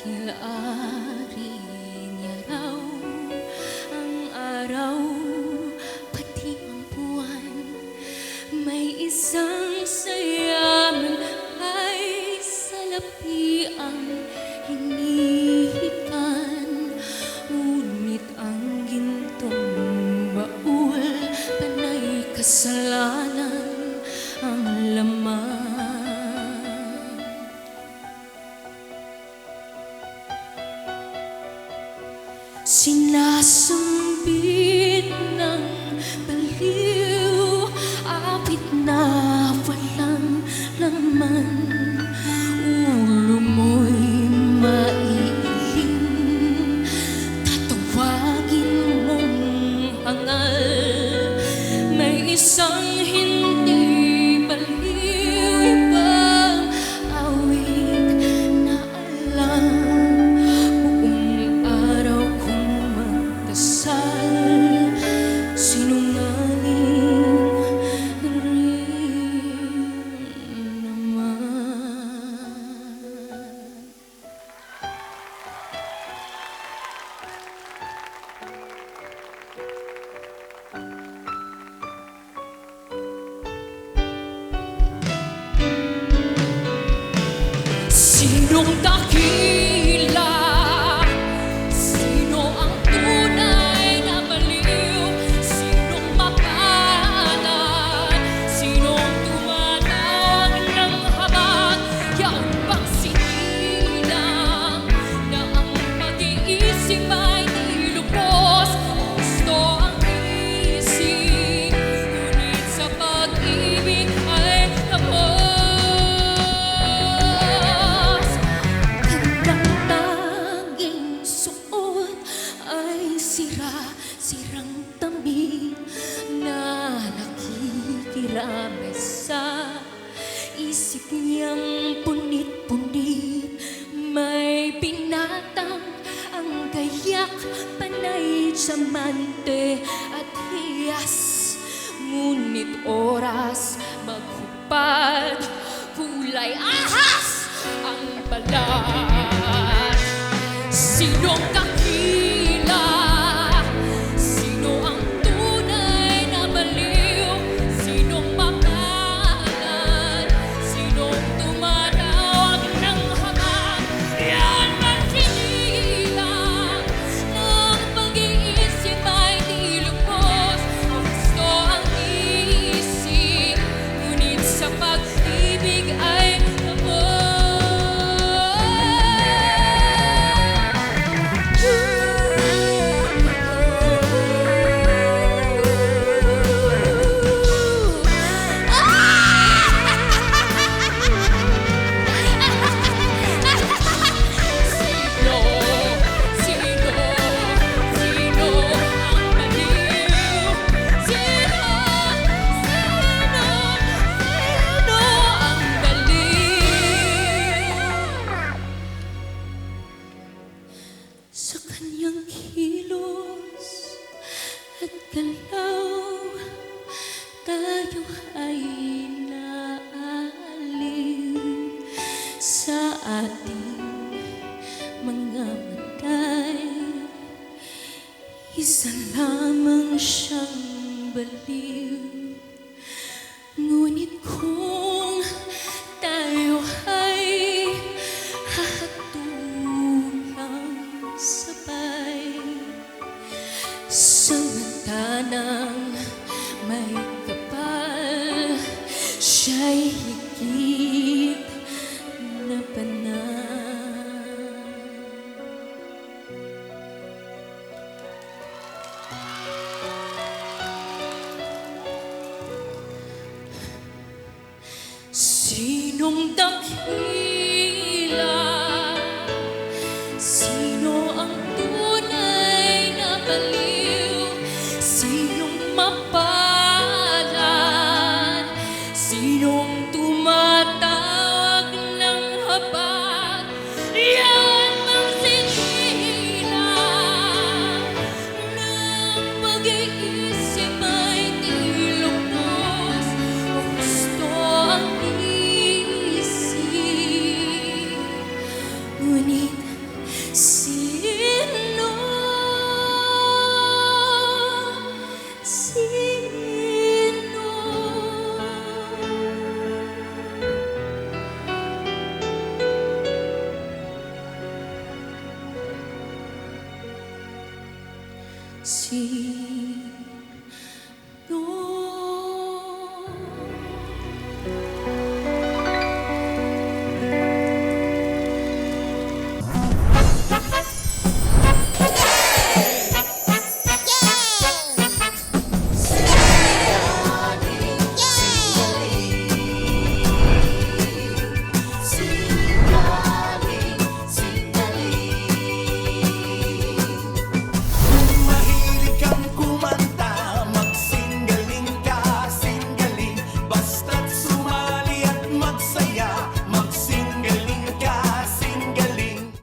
Dahil ari niya raw ang araw, pati ang buwan. May isang sayaman ay salapi ang hinihikan. Ngunit ang gintong baul, panay kasalanan ang laman. Sinasambit ng baliw, apit na walang laman. Ulo mo'y maiiling, tatawagin mong hangal. May isang hindi baliw, ibang awit na alam. Buong araw kong magdasal, sinungaling rin naman. Sinong dakila? Sino ang tunay na baliw? Sinong makalat? Sinong tumatawag ng habag? Yan bang sinilang na ang pag-iisip ay nilubos? Gusto ang isip, ngunit sa pag-ibig ay tapos. Taging suot ay sirang tabi na nakikiramay sa isip niyang punit-punit. May pinatang ang gayak, panay diamante at hiyas. Ngunit oras maghupad, kulay ahas ang balat. Sinong dakila? Sino ang tunay na baliw? Sinong makalat? Sinong tumatawag ng habag? Yan bang sinilang na ang pag-iisip ay nilubos? Gusto ang isip, ngunit sa pag-ibig ay tapos. Sa kanyang kilos at galaw, tayo ay naaaliw. Sa ating mga matay, isa lamang siyang baliw. Ngunit kung tayo ay hahatulang sabay sa mata ng may kapal, siya'y higit na panay. See